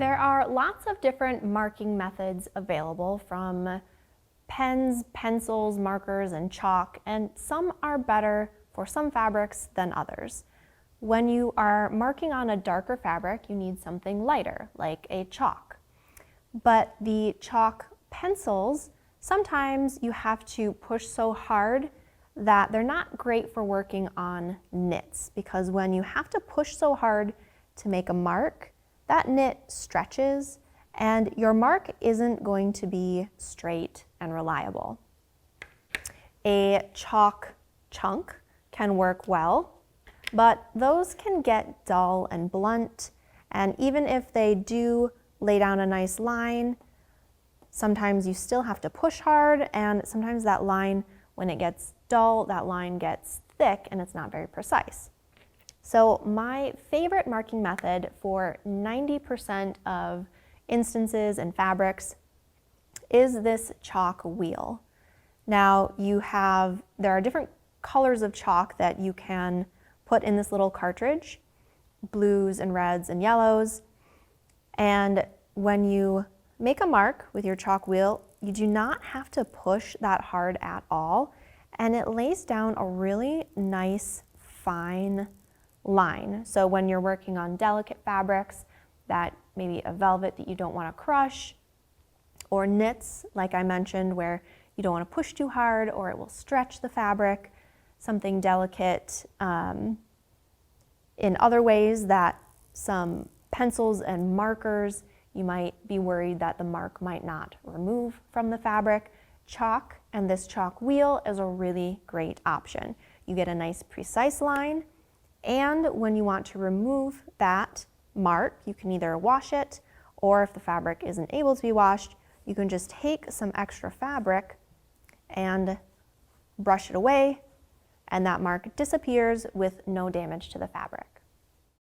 There are lots of different marking methods available, from pens, pencils, markers, and chalk, and some are better for some fabrics than others. When you are marking on a darker fabric, you need something lighter, like a chalk. But the chalk pencils, sometimes you have to push so hard that they're not great for working on knits, because when you have to push so hard to make a mark, that knit stretches and your mark isn't going to be straight and reliable. A chalk chunk can work well, but those can get dull and blunt, and even if they do lay down a nice line, sometimes you still have to push hard, and sometimes that line, when it gets dull, that line gets thick and it's not very precise. So my favorite marking method for 90% of instances and fabrics is this chalk wheel. Now there are different colors of chalk that you can put in this little cartridge, blues and reds and yellows. And when you make a mark with your chalk wheel, you do not have to push that hard at all, and it lays down a really nice, fine line. So when you're working on delicate fabrics, that maybe a velvet that you don't want to crush, or knits, like I mentioned, where you don't want to push too hard or it will stretch the fabric, something delicate in other ways, that some pencils and markers, you might be worried that the mark might not remove from the fabric. Chalk and this chalk wheel is a really great option. You get a nice precise line, and when you want to remove that mark, you can either wash it, or if the fabric isn't able to be washed, you can just take some extra fabric and brush it away, and that mark disappears with no damage to the fabric.